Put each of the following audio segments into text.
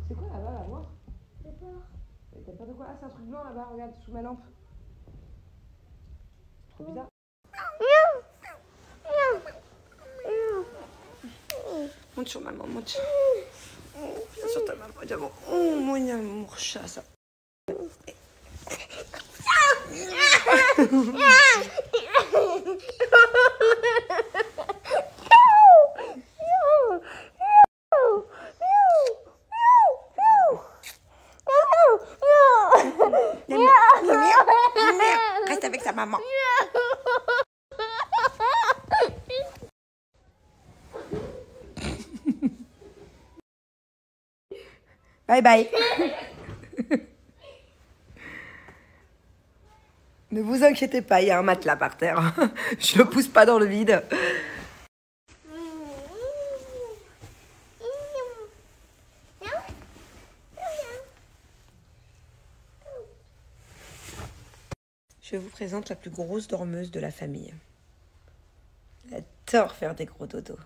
C'est quoi là-bas, là, voir? J'ai peur. T'as peur de quoi? Ah, c'est un truc blanc là-bas, regarde, sous ma lampe. Trop bizarre. Monte sur maman, monte. Viens sur ta maman, d'abord. Oh, mon amour chat, ça. Reste avec ta maman. Bye bye. Ne vous inquiétez pas, il y a un matelas par terre. Je le pousse pas dans le vide. Je vous présente la plus grosse dormeuse de la famille. Elle adore faire des gros dodos.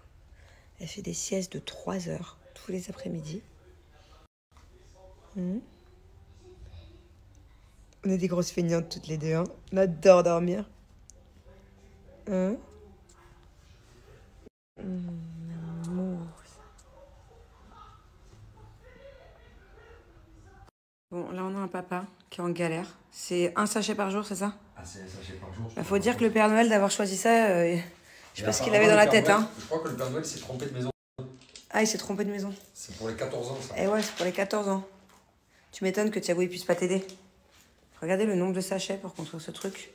Elle fait des siestes de 3 heures tous les après-midi. On est des grosses feignantes toutes les deux. Hein. On adore dormir. Hein? Amour. Bon, là on a un papa qui est en galère. C'est un sachet par jour, c'est ça? Ah, c'est un sachet par jour. Il faut dire que le Père Noël d'avoir choisi ça, je sais pas ce qu'il avait dans la tête. Noël, hein. Je crois que le Père Noël s'est trompé de maison. Ah, il s'est trompé de maison. C'est pour les 14 ans, ça. Eh ouais, c'est pour les 14 ans. Tu m'étonnes que Thiago il puisse pas t'aider. Regardez le nombre de sachets pour construire ce truc.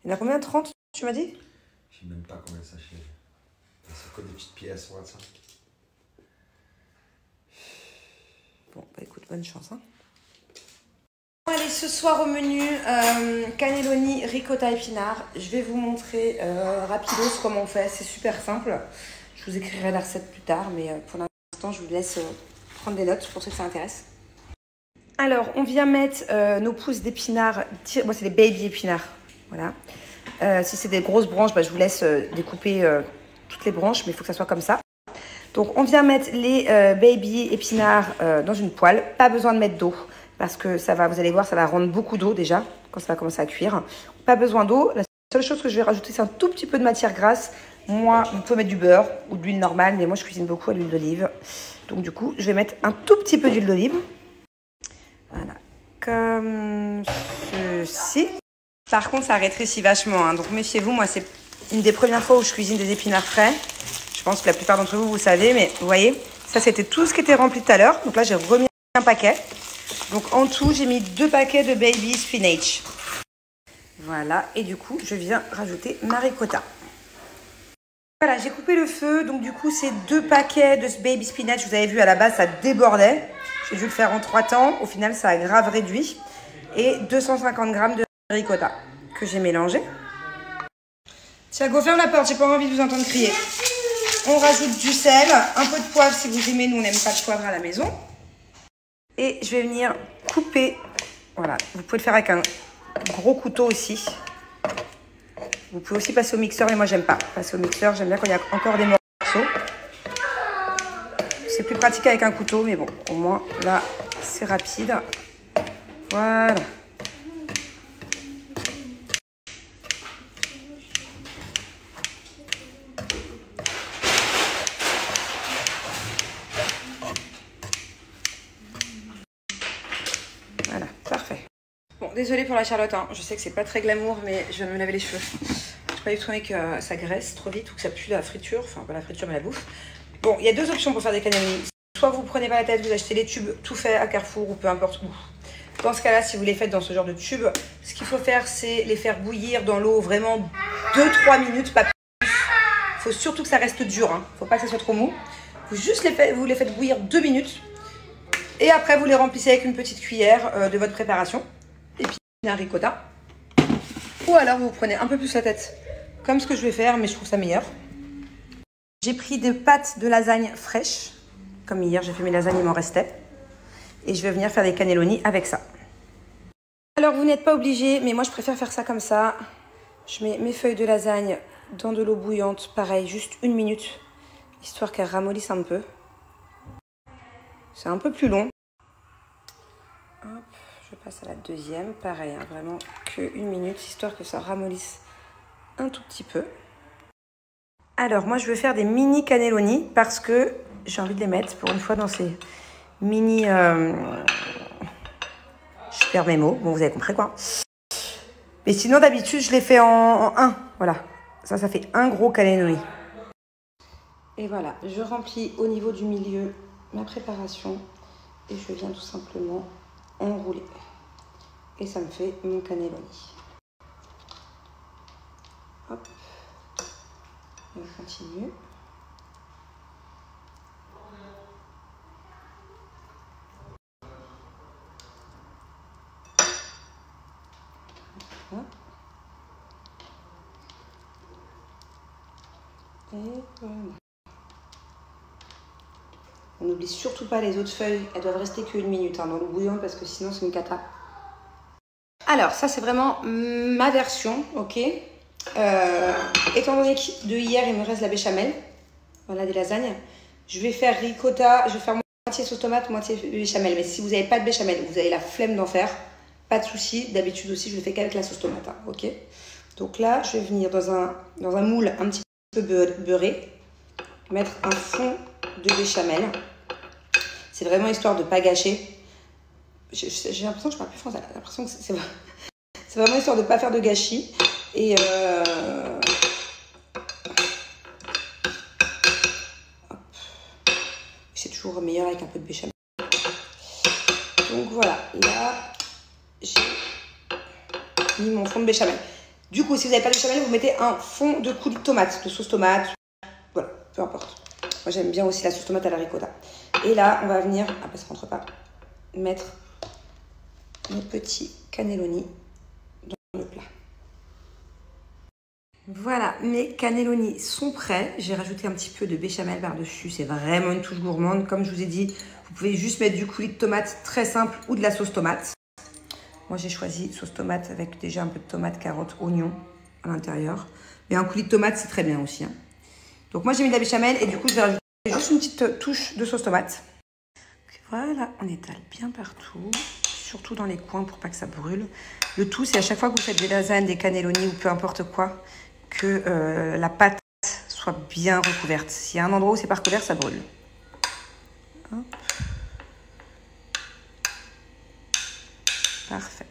Il y en a combien? 30, tu m'as dit? Je sais même pas combien de sachets. C'est que des petites pièces, voilà ça. Bon, bah écoute, bonne chance. Hein. Allez, ce soir au menu, cannelloni, ricotta épinards. Je vais vous montrer rapidos comment on fait. C'est super simple. Je vous écrirai la recette plus tard, mais pour l'instant, je vous laisse prendre des notes pour ceux que ça intéresse. Alors, on vient mettre nos pousses d'épinards. Moi, c'est des baby épinards. Voilà. Si c'est des grosses branches, bah, je vous laisse découper toutes les branches, mais il faut que ça soit comme ça. Donc, on vient mettre les baby épinards dans une poêle. Pas besoin de mettre d'eau, parce que ça va, vous allez voir, ça va rendre beaucoup d'eau déjà, quand ça va commencer à cuire. Pas besoin d'eau. La seule chose que je vais rajouter, c'est un tout petit peu de matière grasse. Moi, vous pouvez mettre du beurre ou de l'huile normale, mais moi, je cuisine beaucoup à l'huile d'olive. Donc, du coup, je vais mettre un tout petit peu d'huile d'olive. Voilà, comme ceci. Par contre, ça rétrécit vachement, hein. Donc méfiez-vous. Moi, c'est une des premières fois où je cuisine des épinards frais. Je pense que la plupart d'entre vous, vous savez, mais vous voyez, ça, c'était tout ce qui était rempli tout à l'heure. Donc là, j'ai remis un paquet. Donc en tout, j'ai mis 2 paquets de baby spinach. Voilà, et du coup, je viens rajouter ma ricotta. Voilà, j'ai coupé le feu. Donc du coup, c'est 2 paquets de ce baby spinach. Vous avez vu, à la base, ça débordait. J'ai dû le faire en 3 temps. Au final, ça a grave réduit. Et 250 g de ricotta que j'ai mélangé. Thiago, ferme la porte. J'ai pas envie de vous entendre crier. On rajoute du sel, un peu de poivre si vous aimez. Nous, on n'aime pas de poivre à la maison. Et je vais venir couper. Voilà, vous pouvez le faire avec un gros couteau aussi. Vous pouvez aussi passer au mixeur, mais moi, j'aime pas passer au mixeur. J'aime bien quand il y a encore des morceaux. C'est plus pratique avec un couteau, mais bon, au moins, là, c'est rapide. Voilà. Voilà, parfait. Bon, désolée pour la Charlotte, hein. Je sais que c'est pas très glamour, mais je viens de me laver les cheveux. J'ai pas eu trouvé que ça graisse trop vite ou que ça pue la friture. Enfin, pas la friture, mais la bouffe. Bon, il y a 2 options pour faire des cannelloni. Soit vous prenez pas la tête, vous achetez les tubes tout fait à Carrefour ou peu importe où. Dans ce cas-là, si vous les faites dans ce genre de tube, ce qu'il faut faire, c'est les faire bouillir dans l'eau vraiment 2-3 minutes, pas plus. Il faut surtout que ça reste dur, hein. Faut pas que ça soit trop mou. Vous les faites bouillir 2 minutes. Et après, vous les remplissez avec une petite cuillère de votre préparation. Et puis, un ricotta. Ou alors, vous prenez un peu plus la tête, comme ce que je vais faire, mais je trouve ça meilleur. J'ai pris des pâtes de lasagne fraîches. Comme hier, j'ai fait mes lasagnes, il m'en restait. Et je vais venir faire des cannelloni avec ça. Alors, vous n'êtes pas obligé, mais moi, je préfère faire ça comme ça. Je mets mes feuilles de lasagne dans de l'eau bouillante. Pareil, juste 1 minute, histoire qu'elles ramollissent un peu. C'est un peu plus long. Hop, je passe à la deuxième. Pareil, hein, vraiment que 1 minute, histoire que ça ramollisse un tout petit peu. Alors, moi, je vais faire des mini cannelloni parce que j'ai envie de les mettre pour une fois dans ces mini... Je perds mes mots. Bon, vous avez compris quoi. Mais sinon, d'habitude, je les fais en un. Voilà. Ça fait un gros cannelloni. Et voilà, je remplis au niveau du milieu ma préparation. Et je viens tout simplement enrouler. Et ça me fait mon cannelloni. Hop. Et on continue. Hop. Et voilà. On n'oublie surtout pas les autres feuilles. Elles doivent rester qu'une minute hein, dans le bouillon parce que sinon c'est une cata. Alors ça c'est vraiment ma version, ok. Étant donné que de hier il me reste la béchamel, voilà des lasagnes. Je vais faire ricotta, je vais faire moitié sauce tomate, moitié béchamel. Mais si vous n'avez pas de béchamel, vous avez la flemme d'en faire, pas de souci. D'habitude aussi je le fais qu'avec la sauce tomate, hein, ok. Donc là je vais venir dans un moule un petit peu beurré, mettre un fond de béchamel. C'est vraiment histoire de ne pas gâcher. J'ai l'impression que je parle plus français. J'ai l'impression que c'est vraiment histoire de ne pas faire de gâchis. Et c'est toujours meilleur avec un peu de béchamel. Donc voilà, là j'ai mis mon fond de béchamel. Du coup, si vous n'avez pas de béchamel, vous mettez un fond de coulis de tomate, de sauce tomate. Voilà, peu importe. Moi j'aime bien aussi la sauce tomate à la ricotta. Et là, on va venir, après ça rentre pas, mettre nos petits cannelloni dans le plat. Voilà, mes cannelloni sont prêts. J'ai rajouté un petit peu de béchamel par-dessus. C'est vraiment une touche gourmande. Comme je vous ai dit, vous pouvez juste mettre du coulis de tomate très simple ou de la sauce tomate. Moi, j'ai choisi sauce tomate avec déjà un peu de tomate, carotte, oignon à l'intérieur. Mais un coulis de tomate, c'est très bien aussi. Hein. Donc moi, j'ai mis de la béchamel et du coup, je vais rajouter juste une petite touche de sauce tomate. Voilà, on étale bien partout, surtout dans les coins pour pas que ça brûle. Le tout, c'est à chaque fois que vous faites des lasagnes, des cannelloni ou peu importe quoi, que la pâte soit bien recouverte. S'il y a un endroit où c'est pas recouvert, ça brûle. Hop. Parfait.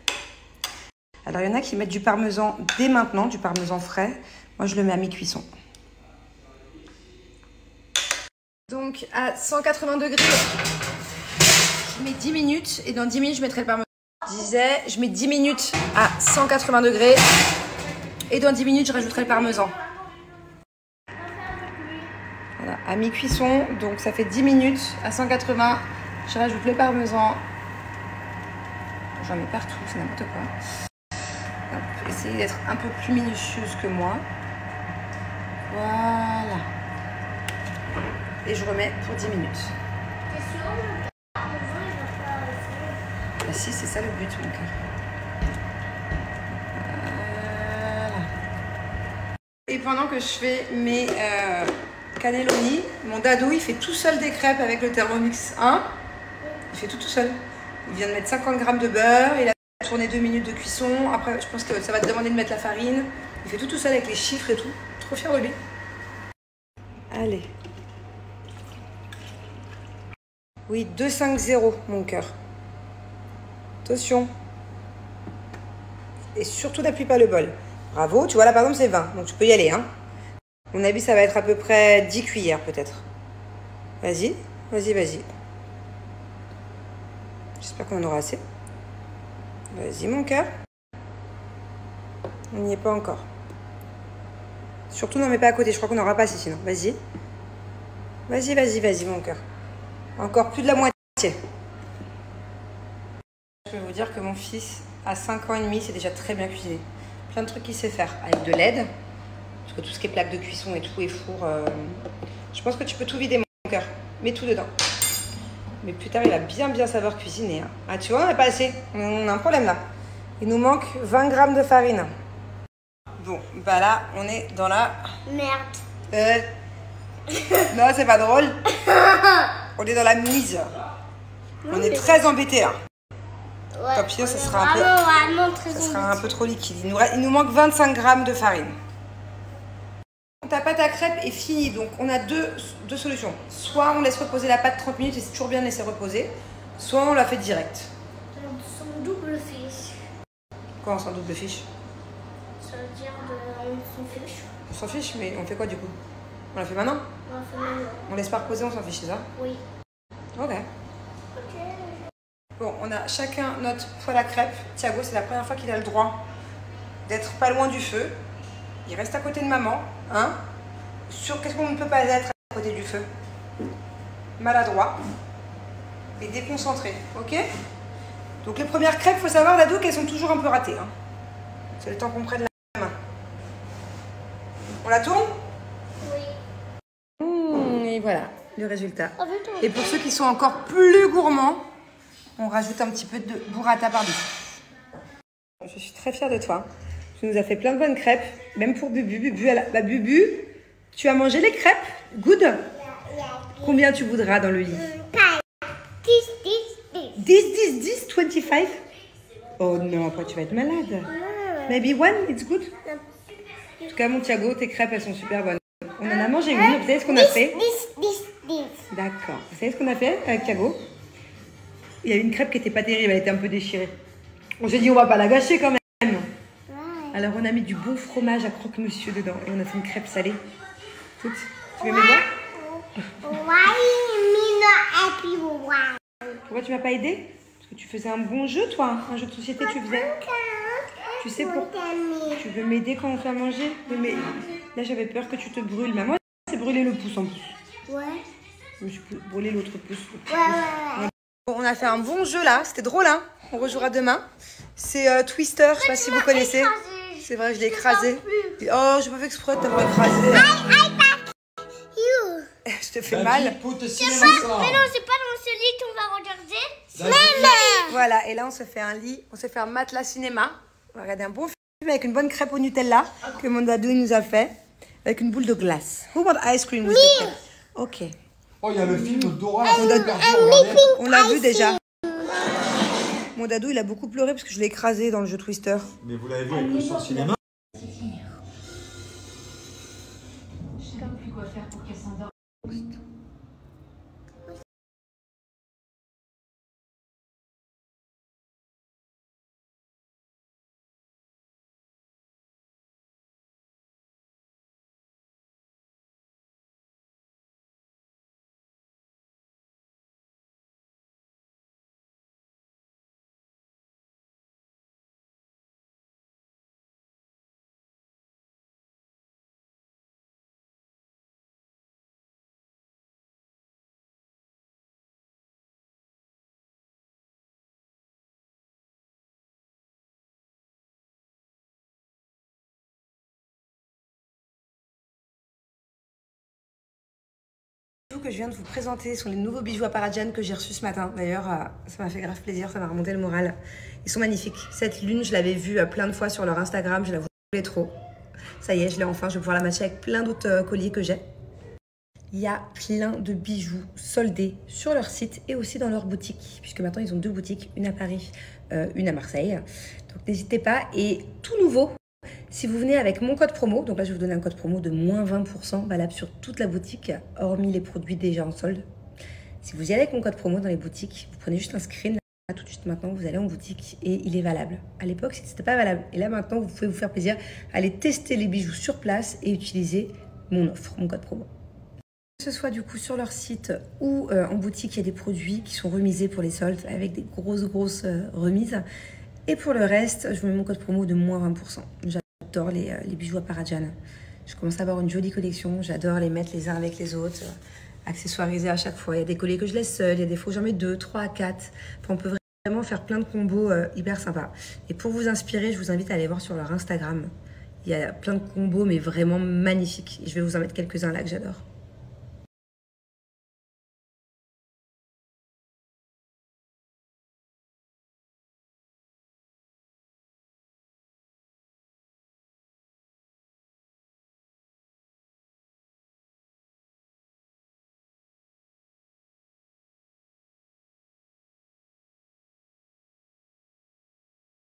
Alors, il y en a qui mettent du parmesan dès maintenant, du parmesan frais. Moi, je le mets à mi-cuisson. Donc, à 180 degrés, je mets 10 minutes. Et dans 10 minutes, je mettrai le parmesan. Je disais, je mets 10 minutes à 180 degrés. Et dans 10 minutes, je rajouterai le parmesan. Voilà, à mi-cuisson. Donc, ça fait 10 minutes à 180. Je rajoute le parmesan. J'en mets partout, c'est n'importe quoi. Hop, essayez d'être un peu plus minutieuse que moi. Voilà. Et je remets pour 10 minutes. Bah si, c'est ça le but, mon cœur. Voilà. Et pendant que je fais mes cannelloni, mon dado, il fait tout seul des crêpes avec le Thermomix 1. Il fait tout seul. Il vient de mettre 50 g de beurre, il a tourné 2 minutes de cuisson. Après, je pense que ça va te demander de mettre la farine. Il fait tout seul avec les chiffres et tout. Trop fier de lui. Allez. Oui, 2-5-0, mon cœur. Attention. Et surtout, n'appuie pas le bol. Bravo. Tu vois, là, par exemple, c'est 20. Donc, tu peux y aller. Hein. À mon avis, ça va être à peu près 10 cuillères, peut-être. Vas-y. Vas-y, vas-y. J'espère qu'on en aura assez. Vas-y, mon cœur. On n'y est pas encore. Surtout, n'en mets pas à côté. Je crois qu'on n'aura pas assez sinon. Vas-y. Vas-y, vas-y, vas-y, mon cœur. Encore plus de la moitié. Je peux vous dire que mon fils, à 5 ans et demi, c'est déjà très bien cuisiné. Plein de trucs qu'il sait faire. Avec de l'aide. Parce que tout ce qui est plaque de cuisson et tout, et four. Je pense que tu peux tout vider, mon cœur. Mets tout dedans. Mais plus tard, il va bien savoir cuisiner. Hein. Ah, tu vois, on n'a pas assez. On a un problème là. Il nous manque 20 g de farine. Bon, bah là, on est dans la... Merde. Non, c'est pas drôle. On est dans la mise. On est très embêtés là. Ouais, Top, sinon, on ça est sera vraiment très ça sera un peu trop liquide. Il nous manque 25 grammes de farine. Ta pâte à crêpes est finie, donc on a deux solutions. Soit on laisse reposer la pâte 30 minutes et c'est toujours bien de laisser reposer, soit on la fait direct. Son double fiche. Comment ça, double fiche? Ça veut dire on s'en fiche. On s'en fiche, mais on fait quoi du coup? On la fait maintenant? On va faire maintenant. On laisse pas reposer, on s'en fiche, c'est ça? Oui. Ok. Ok. Bon, on a chacun notre poêle à crêpes. Thiago, c'est la première fois qu'il a le droit d'être pas loin du feu. Il reste à côté de maman. Hein? Qu'est-ce qu'on ne peut pas être à côté du feu? Maladroit et déconcentré. Ok? Donc les premières crêpes, il faut savoir, Dado, qu'elles sont toujours un peu ratées. Hein. C'est le temps qu'on prenne la main. On la tourne? Oui. Et voilà le résultat. Avec toi. Et pour ceux qui sont encore plus gourmands, on rajoute un petit peu de burrata par-dessus. Je suis très fière de toi. Tu nous as fait plein de bonnes crêpes, même pour Bubu. Bubu, tu as mangé les crêpes? Good? Combien tu voudras dans le lit? 10, 25? Oh non, après tu vas être malade. Maybe one, it's good? En tout cas, mon Thiago, tes crêpes, elles sont super bonnes. On en a mangé une, vous savez ce qu'on a fait? D'accord. Vous savez ce qu'on a fait avec Thiago? Il y a une crêpe qui n'était pas terrible, elle était un peu déchirée. On s'est dit, on va pas la gâcher quand même. Alors, on a mis du bon fromage à croque-monsieur dedans et on a fait une crêpe salée. Écoute, tu veux m'aider? Pourquoi tu m'as pas aidé? Parce que tu faisais un bon jeu, toi. Un jeu de société, tu faisais. Tu sais pourquoi? Tu veux m'aider quand on fait à manger? Mais là, j'avais peur que tu te brûles. Mais moi, c'est brûler le pouce en plus. Ouais. Je me suis brûlé l'autre pouce. Ouais. On a fait un bon jeu là, c'était drôle, hein? On rejouera demain. C'est Twister, je sais pas si vous connaissez. C'est vrai, je l'ai écrasé. Oh, j'ai pas fait exprès de t'avoir écrasé. Je te fais mal. Mais non, c'est pas dans ce lit qu'on va regarder. Voilà, et là on se fait un lit, on se fait un matelas cinéma. On va regarder un bon film avec une bonne crêpe au Nutella que mon dadou nous a fait. Avec une boule de glace. Who want ice cream with the crêpe? Ok. Oh, il y a le film Dora. On l'a vu déjà. Mon dadou, il a beaucoup pleuré parce que je l'ai écrasé dans le jeu Twister. Mais vous l'avez vu avec le son cinéma? Je sais plus quoi faire pour qu'elle s'endorme. Que je viens de vous présenter sont les nouveaux bijoux à Parajan que j'ai reçus ce matin. D'ailleurs, ça m'a fait grave plaisir, ça m'a remonté le moral. Ils sont magnifiques. Cette lune, je l'avais vue plein de fois sur leur Instagram, je la voulais trop. Ça y est, je l'ai enfin, je vais pouvoir la matcher avec plein d'autres colliers que j'ai. Il y a plein de bijoux soldés sur leur site et aussi dans leur boutique, puisque maintenant ils ont 2 boutiques, une à Paris, une à Marseille. Donc n'hésitez pas. Et tout nouveau, si vous venez avec mon code promo, donc là je vais vous donner un code promo de moins 20% valable sur toute la boutique, hormis les produits déjà en solde. Si vous y allez avec mon code promo dans les boutiques, vous prenez juste un screen, là, tout de suite maintenant vous allez en boutique et il est valable. À l'époque c'était pas valable et là maintenant vous pouvez vous faire plaisir, aller tester les bijoux sur place et utiliser mon offre, mon code promo. Que ce soit du coup sur leur site ou en boutique, il y a des produits qui sont remisés pour les soldes avec des grosses remises. Et pour le reste, je vous mets mon code promo de moins 20%. J'adore les bijoux à Parajan. Je commence à avoir une jolie collection. J'adore les mettre les uns avec les autres, accessoirisés à chaque fois. Il y a des colliers que je laisse seuls, il y a des fois j'en mets 2, 3, 4. Enfin, on peut vraiment faire plein de combos hyper sympas. Et pour vous inspirer, je vous invite à aller voir sur leur Instagram. Il y a plein de combos, mais vraiment magnifiques. Et je vais vous en mettre quelques-uns là que j'adore.